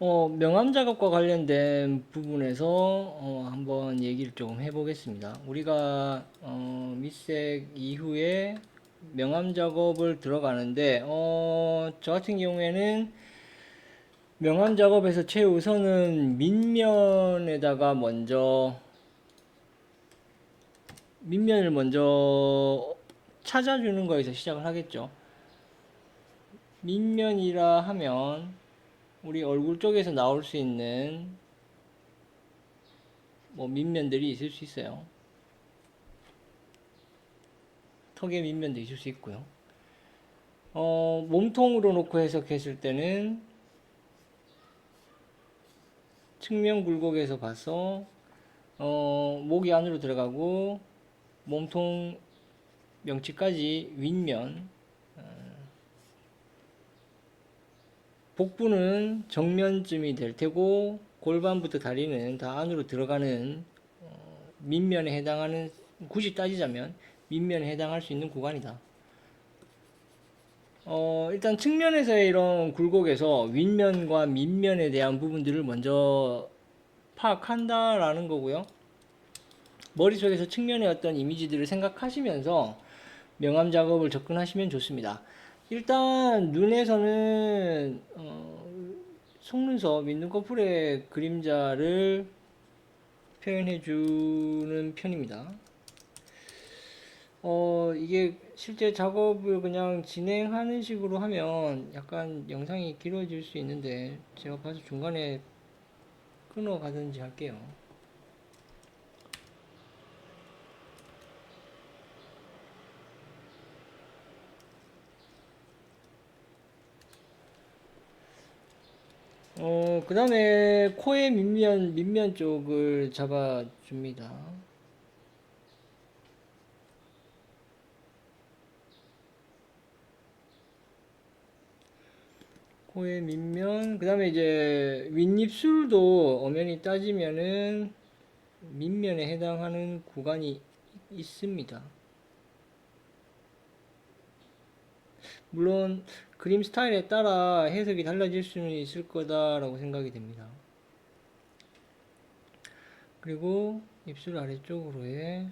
명암 작업과 관련된 부분에서 한번 얘기를 조금 해보겠습니다. 우리가 밑색 이후에 명암 작업을 들어가는데 저 같은 경우에는 명암 작업에서 최우선은 밑면을 먼저 찾아주는 거에서 시작을 하겠죠. 밑면이라 하면 우리 얼굴 쪽에서 나올 수 있는 뭐 밑면들이 있을 수 있어요. 턱의 밑면도 있을 수 있고요. 몸통으로 놓고 해석했을 때는 측면 굴곡에서 봐서 목이 안으로 들어가고 몸통 명치까지 윗면, 복부는 정면쯤이 될 테고 골반부터 다리는 다 안으로 들어가는 밑면에 해당하는, 굳이 따지자면 밑면에 해당할 수 있는 구간이다. 일단 측면에서의 이런 굴곡에서 윗면과 밑면에 대한 부분들을 먼저 파악한다라는 거고요. 머릿속에서 측면의 어떤 이미지들을 생각하시면서 명암 작업을 접근하시면 좋습니다. 일단 눈에서는 속눈썹, 윗눈꺼풀의 그림자를 표현해주는 편입니다. 이게 실제 작업을 그냥 진행하는 식으로 하면 약간 영상이 길어질 수 있는데 제가 봐서 중간에 끊어가든지 할게요. 그 다음에 코의 밑면 쪽을 잡아줍니다. 코의 밑면, 그 다음에 이제 윗입술도 엄연히 따지면은 밑면에 해당하는 구간이 있습니다. 물론 그림 스타일에 따라 해석이 달라질 수는 있을 거다라고 생각이 됩니다. 그리고 입술 아래쪽으로의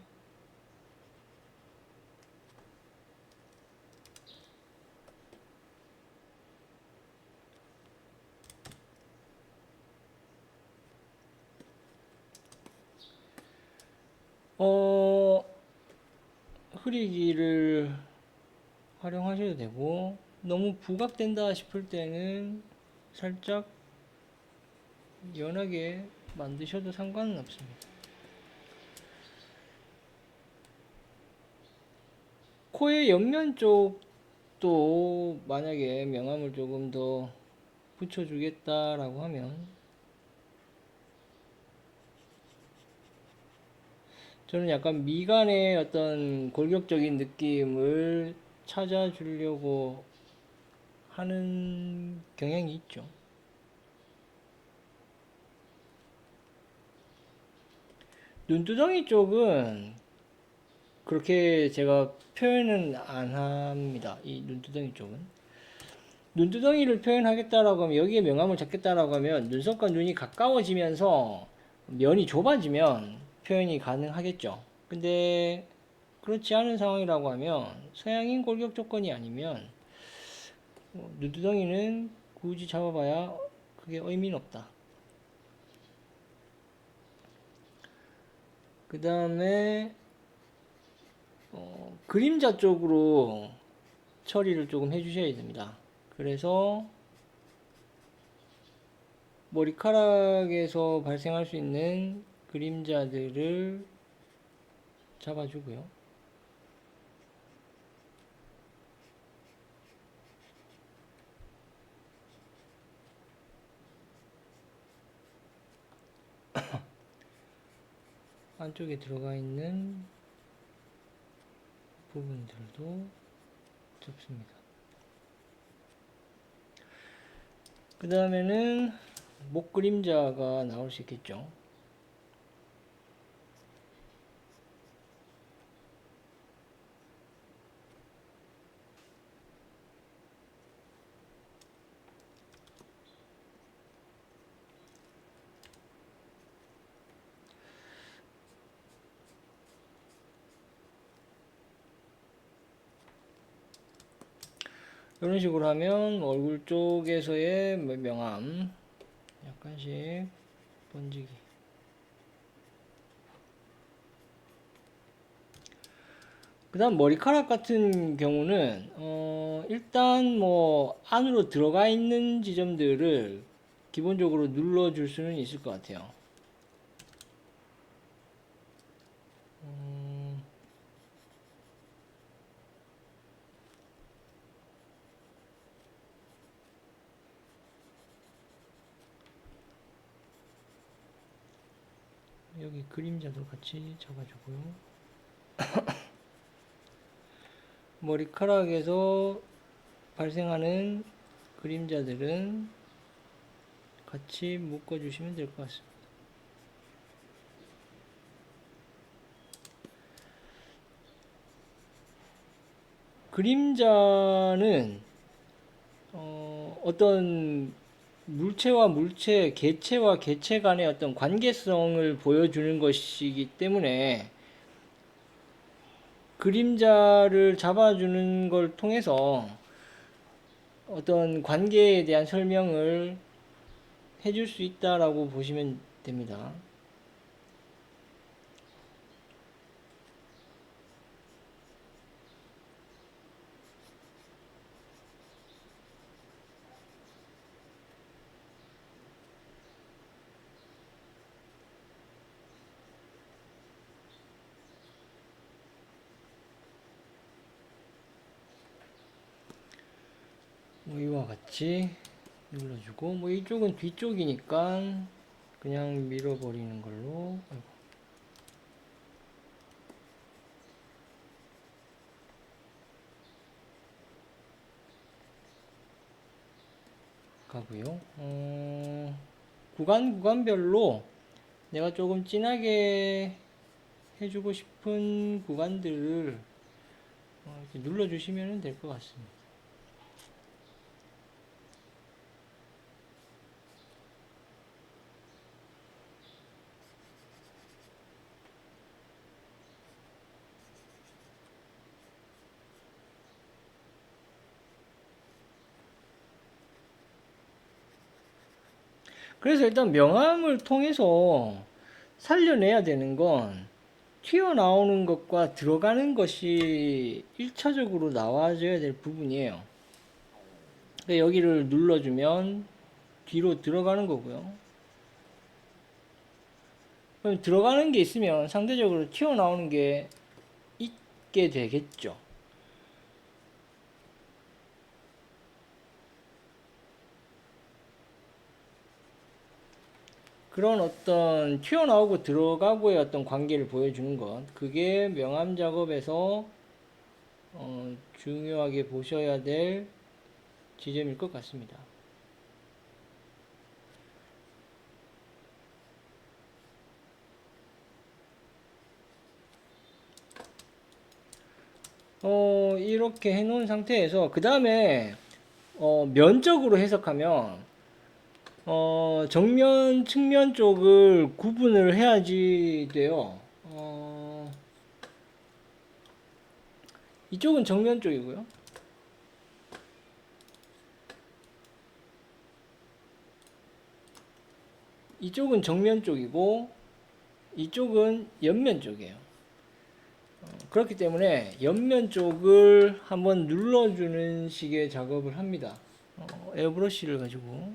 흐리기를 활용하셔도 되고, 너무 부각된다 싶을 때는 살짝 연하게 만드셔도 상관은 없습니다. 코의 옆면 쪽도 만약에 명암을 조금 더 붙여주겠다라고 하면 저는 약간 미간의 어떤 골격적인 느낌을 찾아주려고 하는 경향이 있죠. 눈두덩이 쪽은 그렇게 제가 표현은 안 합니다. 이 눈두덩이 쪽은. 눈두덩이를 표현하겠다라고 하면, 여기에 명암을 잡겠다라고 하면 눈썹과 눈이 가까워지면서 면이 좁아지면 표현이 가능하겠죠. 근데 그렇지 않은 상황이라고 하면, 서양인 골격 조건이 아니면 눈두덩이는 굳이 잡아봐야 그게 의미는 없다. 그 다음에 그림자 쪽으로 처리를 조금 해주셔야 됩니다. 그래서 머리카락에서 발생할 수 있는 그림자들을 잡아주고요. 안쪽에 들어가 있는 부분들도 접습니다. 그 다음에는 목 그림자가 나올 수 있겠죠. 이런 식으로 하면 얼굴 쪽에서의 명암 약간씩 번지기. 그 다음 머리카락 같은 경우는 일단 뭐 안으로 들어가 있는 지점들을 기본적으로 눌러줄 수는 있을 것 같아요. 여기 그림자도 같이 잡아주고요. 머리카락에서 발생하는 그림자들은 같이 묶어주시면 될 것 같습니다. 그림자는 어떤 물체와 물체, 개체와 개체 간의 어떤 관계성을 보여주는 것이기 때문에 그림자를 잡아주는 걸 통해서 어떤 관계에 대한 설명을 해줄 수 있다라고 보시면 됩니다. 뭐 이와 같이 눌러주고, 뭐 이쪽은 뒤쪽이니까 그냥 밀어버리는 걸로. 가고요. 구간별로 내가 조금 진하게 해주고 싶은 구간들을 이렇게 눌러주시면 될 것 같습니다. 그래서 일단 명암을 통해서 살려내야 되는 건 튀어나오는 것과 들어가는 것이 1차적으로 나와줘야 될 부분이에요. 여기를 눌러주면 뒤로 들어가는 거고요. 그럼 들어가는 게 있으면 상대적으로 튀어나오는 게 있게 되겠죠. 그런 어떤 튀어나오고 들어가고의 어떤 관계를 보여주는 것, 그게 명암 작업에서 중요하게 보셔야 될 지점일 것 같습니다. 이렇게 해놓은 상태에서 그 다음에 면적으로 해석하면 정면, 측면 쪽을 구분을 해야지 돼요. 이쪽은 정면 쪽이고요. 이쪽은 정면 쪽이고 이쪽은 옆면 쪽이에요. 그렇기 때문에 옆면 쪽을 한번 눌러주는 식의 작업을 합니다. 에어브러쉬를 가지고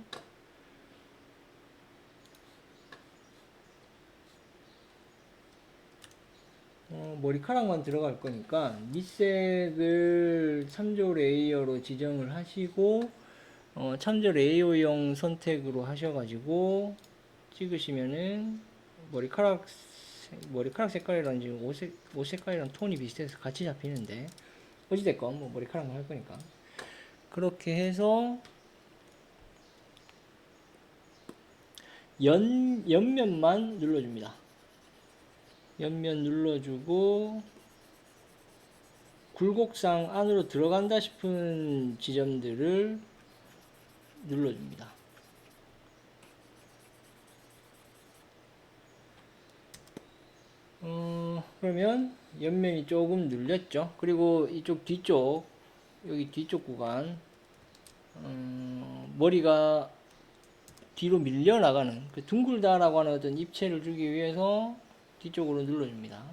머리카락만 들어갈 거니까 밑색을 참조 레이어로 지정을 하시고 참조 레이어용 선택으로 하셔가지고 찍으시면은 머리카락 색깔이랑 지금 옷 색깔이랑 톤이 비슷해서 같이 잡히는데 어찌됐건 뭐 머리카락만 할 거니까 그렇게 해서 옆면만 눌러줍니다. 옆면 눌러주고 굴곡상 안으로 들어간다 싶은 지점들을 눌러줍니다. 그러면 옆면이 조금 눌렸죠. 그리고 이쪽 뒤쪽, 여기 뒤쪽 구간 머리가 뒤로 밀려나가는 그 둥글다라고 하는 어떤 입체를 주기 위해서 뒤쪽으로 눌러줍니다.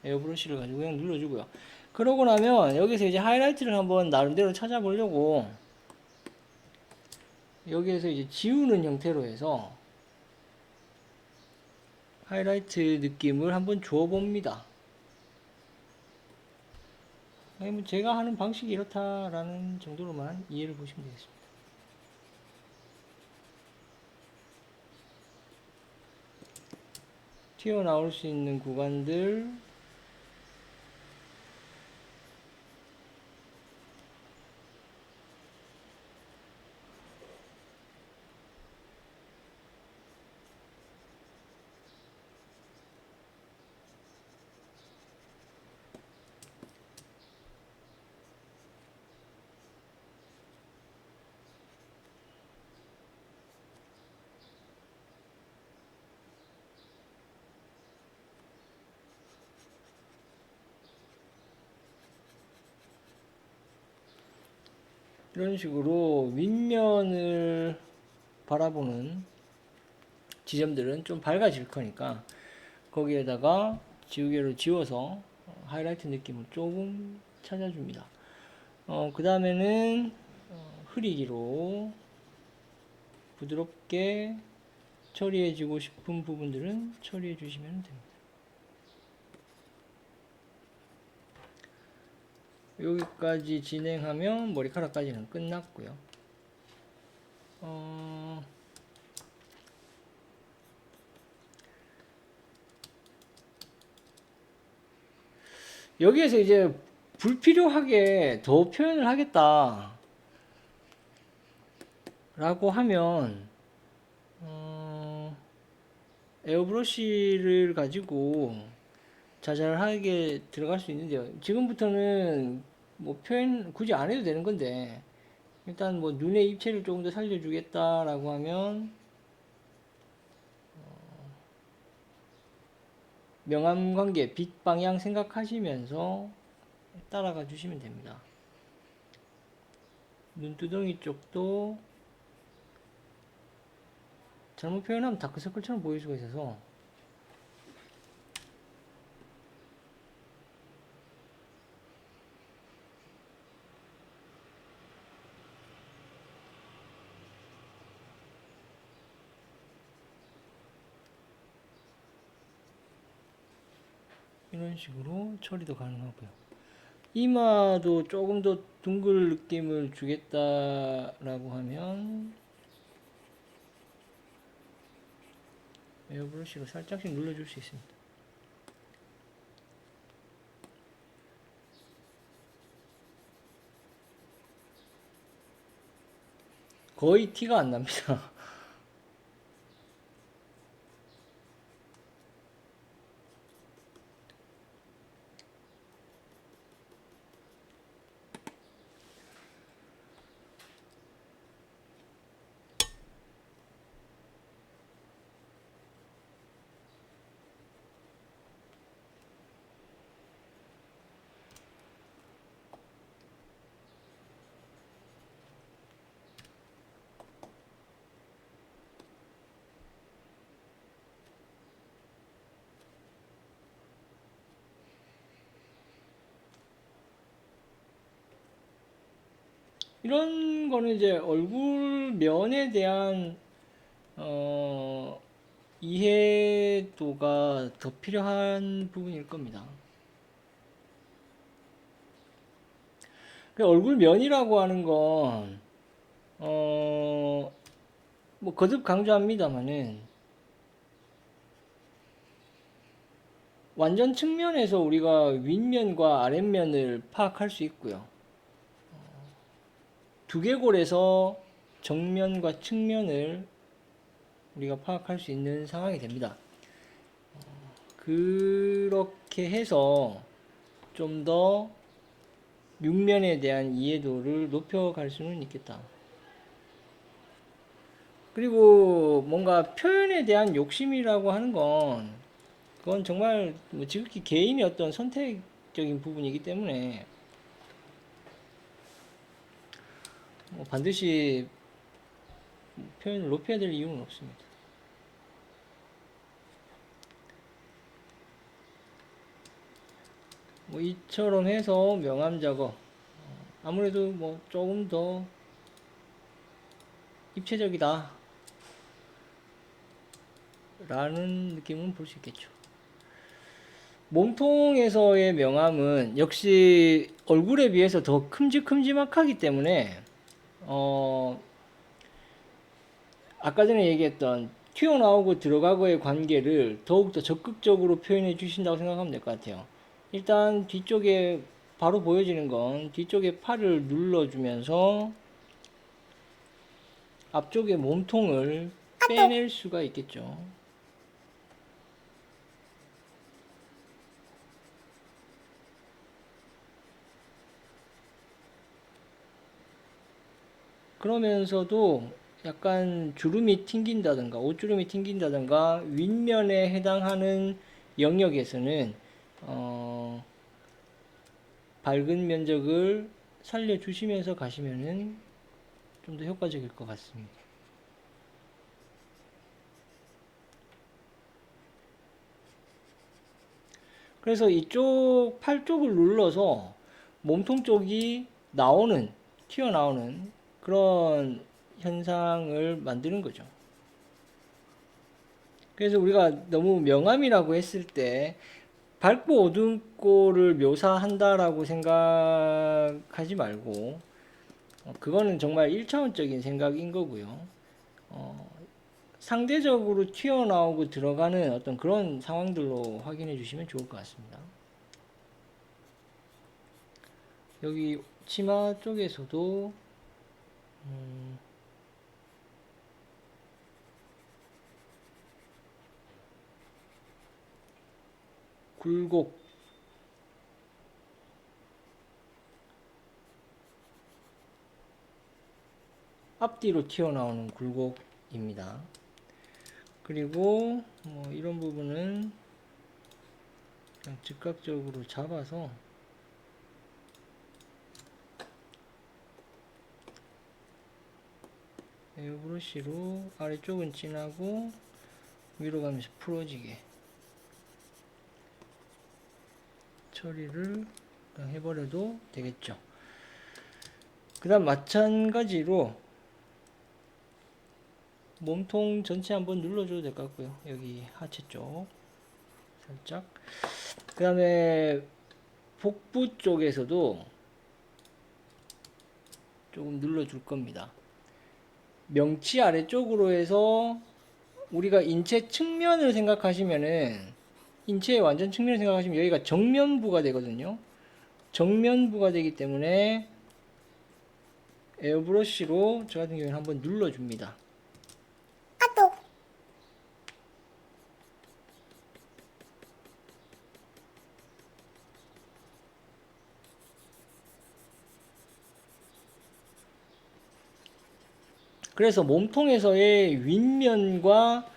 에어브러쉬를 가지고 그냥 눌러주고요. 그러고 나면 여기서 이제 하이라이트를 한번 나름대로 찾아보려고 여기에서 이제 지우는 형태로 해서 하이라이트 느낌을 한번 줘봅니다. 제가 하는 방식이 이렇다라는 정도로만 이해를 보시면 되겠습니다. 튀어나올 수 있는 구간들 이런 식으로 윗면을 바라보는 지점들은 좀 밝아질 거니까 거기에다가 지우개로 지워서 하이라이트 느낌을 조금 찾아줍니다. 그 다음에는 흐리기로 부드럽게 처리해주고 싶은 부분들은 처리해 주시면 됩니다. 여기까지 진행하면 머리카락까지는 끝났고요. 여기에서 이제 불필요하게 더 표현을 하겠다 라고 하면 에어브러쉬를 가지고 자잘하게 들어갈 수 있는데요. 지금부터는 뭐 표현 굳이 안 해도 되는 건데 일단 뭐 눈의 입체를 조금 더 살려주겠다라고 하면 명암 관계, 빛 방향 생각하시면서 따라가 주시면 됩니다. 눈두덩이 쪽도 잘못 표현하면 다크서클처럼 보일 수가 있어서 이런 식으로 처리도 가능하고요. 이마도 조금 더 둥글 느낌을 주겠다라고 하면 에어브러쉬로 살짝씩 눌러줄 수 있습니다. 거의 티가 안 납니다. 이런 거는 이제 얼굴 면에 대한 이해도가 더 필요한 부분일 겁니다. 얼굴 면이라고 하는 건 뭐 거듭 강조합니다만은 완전 측면에서 우리가 윗면과 아랫면을 파악할 수 있고요. 두개골에서 정면과 측면을 우리가 파악할 수 있는 상황이 됩니다. 그렇게 해서 좀 더 육면에 대한 이해도를 높여갈 수는 있겠다. 그리고 뭔가 표현에 대한 욕심이라고 하는 건 그건 정말 뭐 지극히 개인의 어떤 선택적인 부분이기 때문에 뭐 반드시 표현을 높여야 될 이유는 없습니다. 뭐 이처럼 해서 명암 작업, 아무래도 뭐 조금 더 입체적이다 라는 느낌은 볼 수 있겠죠. 몸통에서의 명암은 역시 얼굴에 비해서 더 큼직큼직하기 때문에 아까 전에 얘기했던 튀어나오고 들어가고의 관계를 더욱더 적극적으로 표현해 주신다고 생각하면 될 것 같아요. 일단 뒤쪽에 바로 보여지는 건 뒤쪽에 팔을 눌러주면서 앞쪽에 몸통을 빼낼 수가 있겠죠. 그러면서도 약간 주름이 튕긴다든가 옷주름이 튕긴다든가 윗면에 해당하는 영역에서는 밝은 면적을 살려주시면서 가시면은 좀 더 효과적일 것 같습니다. 그래서 이쪽 팔 쪽을 눌러서 몸통 쪽이 튀어나오는 그런 현상을 만드는 거죠. 그래서 우리가 너무 명암이라고 했을 때 밝고 어둡고를 묘사한다라고 생각하지 말고 그거는 정말 1차원적인 생각인 거고요. 상대적으로 튀어나오고 들어가는 어떤 그런 상황들로 확인해 주시면 좋을 것 같습니다. 여기 치마 쪽에서도 굴곡 앞뒤로 튀어나오는 굴곡입니다. 그리고 뭐 이런 부분은 그냥 즉각적으로 잡아서 에어브러쉬로 아래쪽은 진하고 위로 가면서 풀어지게 처리를 해버려도 되겠죠. 그 다음 마찬가지로 몸통 전체 한번 눌러줘도 될 것 같고요. 여기 하체 쪽 살짝. 그 다음에 복부 쪽에서도 조금 눌러줄 겁니다. 명치 아래쪽으로 해서 우리가 인체 측면을 생각하시면은 인체의 완전 측면을 생각하시면 여기가 정면부가 되거든요. 정면부가 되기 때문에 에어브러쉬로 저 같은 경우는 한번 눌러줍니다. 그래서 몸통에서의 윗면과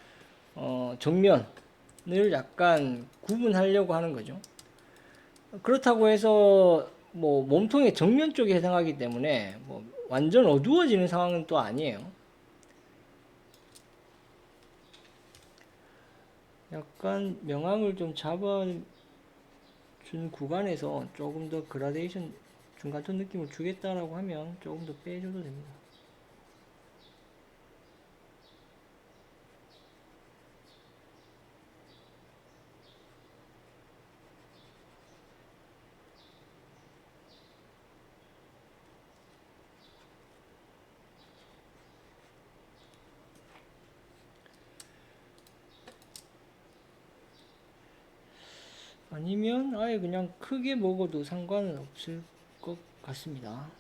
정면을 약간 구분하려고 하는 거죠. 그렇다고 해서 뭐 몸통의 정면 쪽에 해당하기 때문에 뭐 완전 어두워지는 상황은 또 아니에요. 약간 명암을 좀 잡아준 구간에서 조금 더 그라데이션 중간톤 느낌을 주겠다라고 하면 조금 더 빼줘도 됩니다. 아니면 아예 그냥 크게 먹어도 상관은 없을 것 같습니다.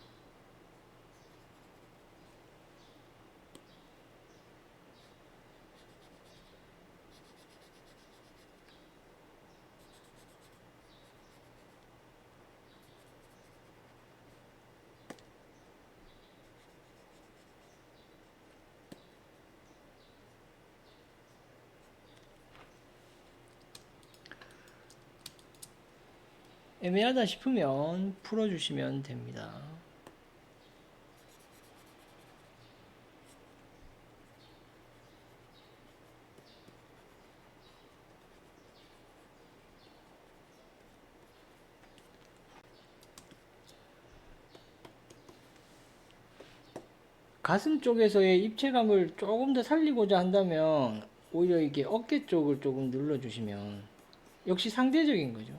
애매하다 싶으면 풀어주시면 됩니다. 가슴 쪽에서의 입체감을 조금 더 살리고자 한다면 오히려 이게 어깨 쪽을 조금 눌러주시면 역시 상대적인 거죠.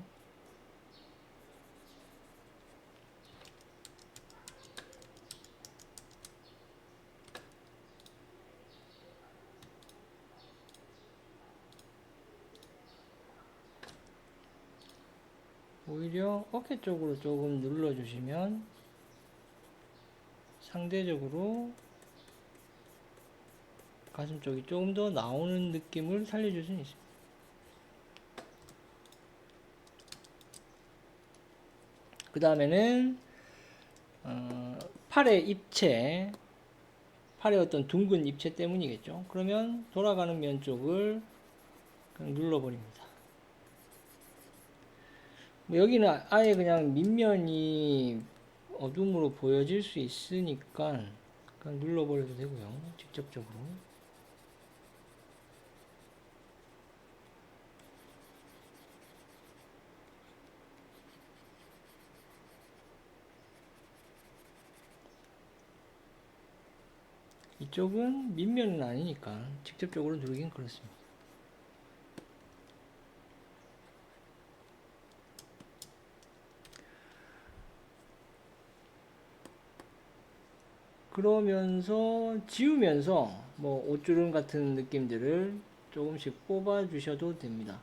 오히려 어깨 쪽으로 조금 눌러주시면 상대적으로 가슴 쪽이 조금 더 나오는 느낌을 살려줄 수는 있습니다. 그 다음에는 팔의 입체, 팔의 어떤 둥근 입체 때문이겠죠. 그러면 돌아가는 면 쪽을 그냥 눌러버립니다. 뭐 여기는 아예 그냥 밑면이 어둠으로 보여질 수 있으니까 그냥 눌러버려도 되고요. 직접적으로. 이쪽은 밑면은 아니니까 직접적으로 누르긴 그렇습니다. 그러면서 지우면서 뭐 옷주름 같은 느낌들을 조금씩 뽑아 주셔도 됩니다.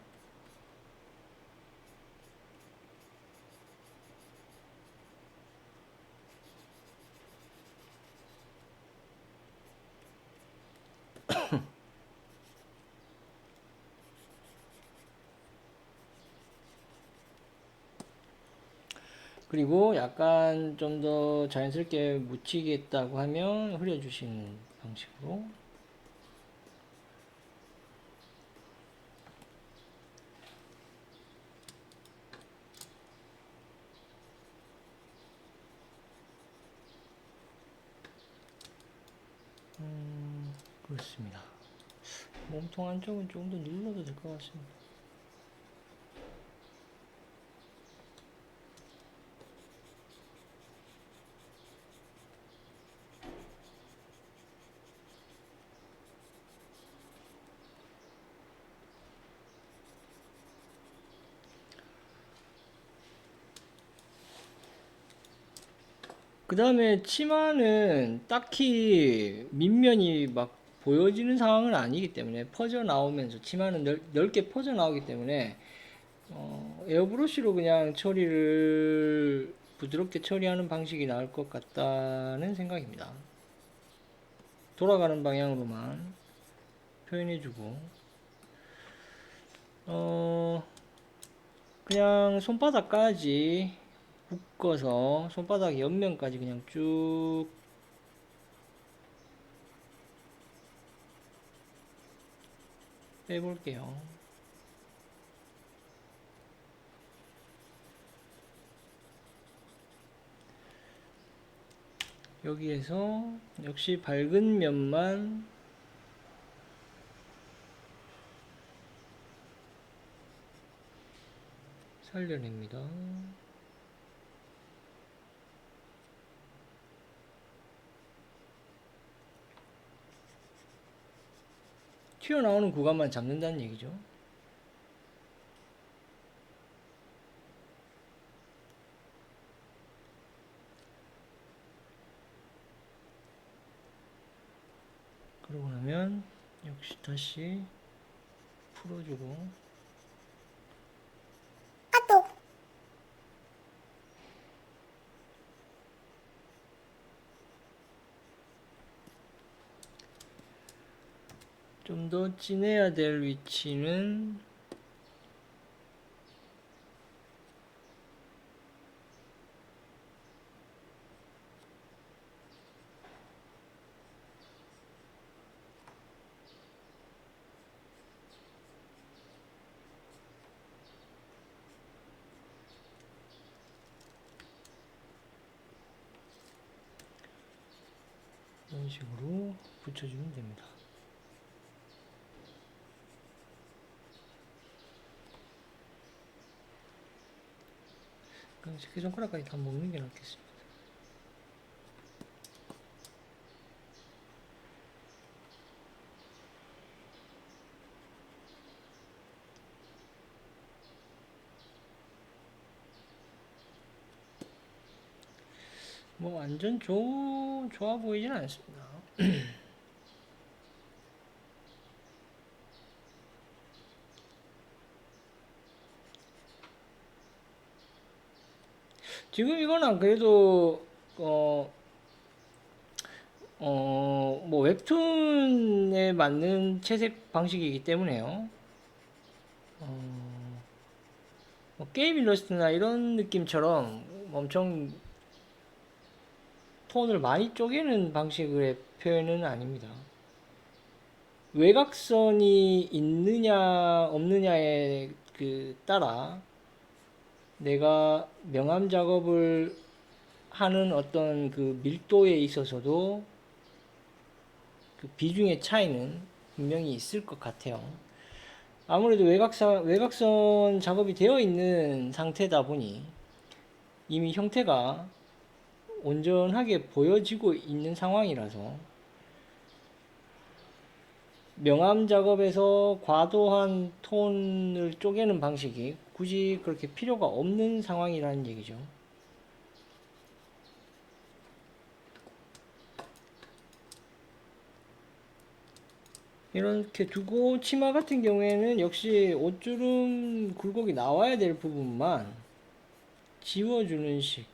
그리고 약간 좀 더 자연스럽게 묻히겠다고 하면 흐려주시는 방식으로. 그렇습니다. 몸통 한쪽은 조금 더 눌러도 될 것 같습니다. 그 다음에 치마는 딱히 밑면이 막 보여지는 상황은 아니기 때문에 퍼져 나오면서 치마는 넓게 퍼져 나오기 때문에 에어브러쉬로 그냥 처리를 부드럽게 처리하는 방식이 나을 것 같다는 생각입니다. 돌아가는 방향으로만 표현해주고 그냥 손바닥까지 묶어서 손바닥 옆면까지 그냥 쭉 빼볼게요. 여기에서 역시 밝은 면만 살려냅니다. 튀어나오는 구간만 잡는다는 얘기죠. 그러고 나면 역시 다시 풀어주고 좀 더 진해야 될 위치는 이런 식으로 붙여주면 됩니다. 그럼 새끼손가락까지 다 먹는 게 낫겠습니다. 뭐 완전 좋아 보이진 않습니다. 지금 이거는 그래도 어, 뭐 웹툰에 맞는 채색 방식이기 때문에요. 뭐 게임 일러스트나 이런 느낌처럼 엄청 톤을 많이 쪼개는 방식의 표현은 아닙니다. 외곽선이 있느냐 없느냐에 따라 내가 명암 작업을 하는 어떤 그 밀도에 있어서도 그 비중의 차이는 분명히 있을 것 같아요. 아무래도 외곽선 작업이 되어 있는 상태다 보니 이미 형태가 온전하게 보여지고 있는 상황이라서 명암 작업에서 과도한 톤을 쪼개는 방식이 굳이 그렇게 필요가 없는 상황이라는 얘기죠. 이렇게 두고 치마 같은 경우에는 역시 옷주름 굴곡이 나와야 될 부분만 지워주는 식.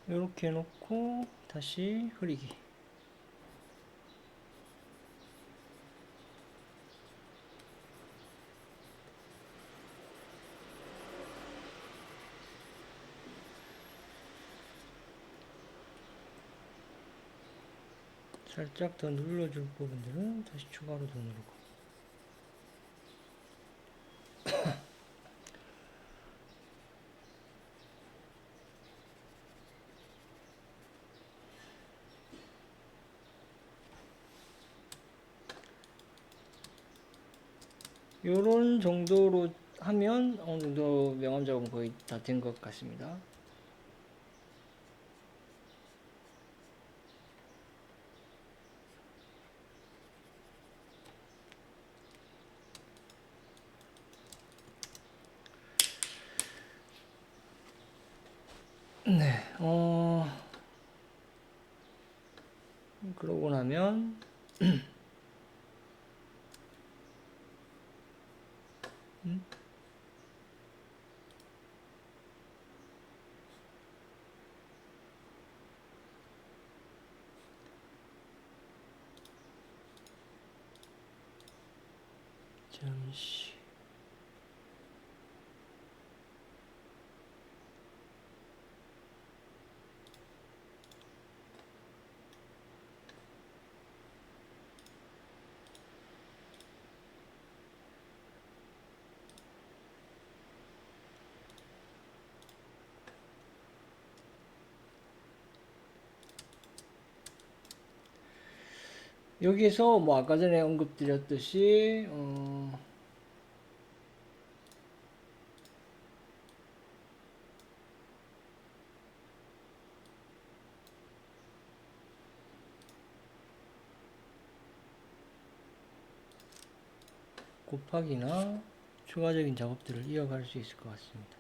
이렇게 해놓고 다시 흐리기. 살짝 더 눌러줄 부분들은 다시 추가로 더 누르고. 요런 정도로 하면 어느 정도 명암 작업은 거의 다 된 것 같습니다. 네, 그러고 나면 잠시 여기에서 뭐 아까 전에 언급드렸듯이 곱하기나 추가적인 작업들을 이어갈 수 있을 것 같습니다.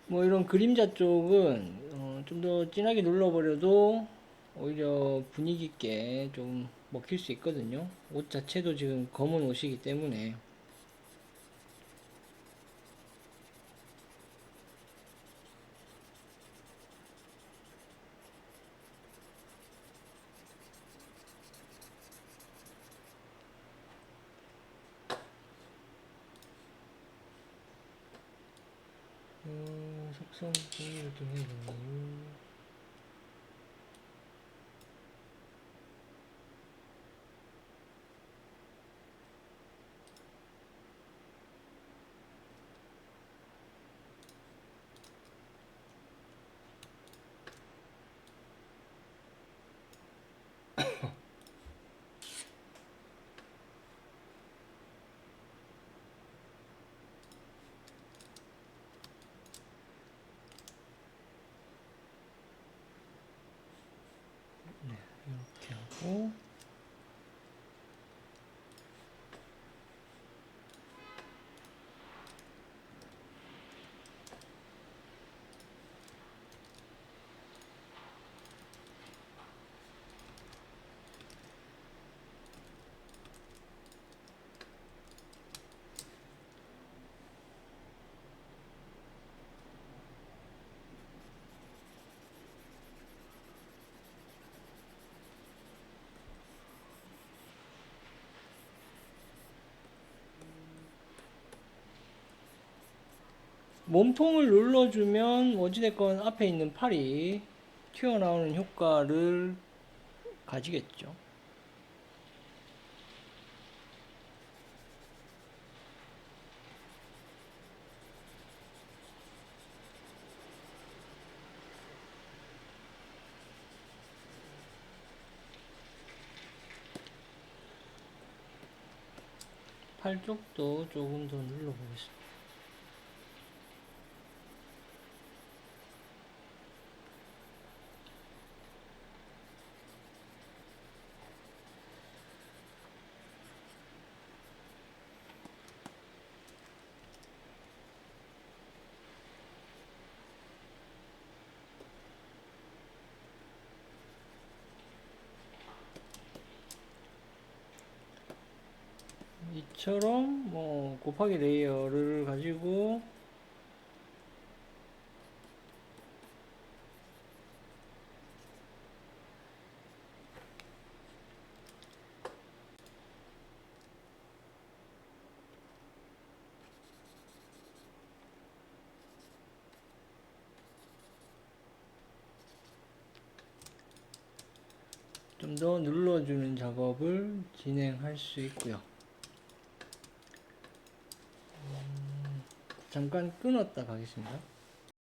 뭐 이런 그림자 쪽은 좀 더 진하게 눌러버려도 오히려 분위기 있게 좀 먹힐 수 있거든요. 옷 자체도 지금 검은 옷이기 때문에 속성 정리를 좀 해야겠네요. 하고 몸통을 눌러주면 어찌됐건 앞에 있는 팔이 튀어나오는 효과를 가지겠죠. 팔 쪽도 조금 더 눌러보겠습니다. 이처럼 뭐 곱하기 레이어를 가지고 좀 더 눌러주는 작업을 진행할 수 있고요. 잠깐 끊었다 가겠습니다.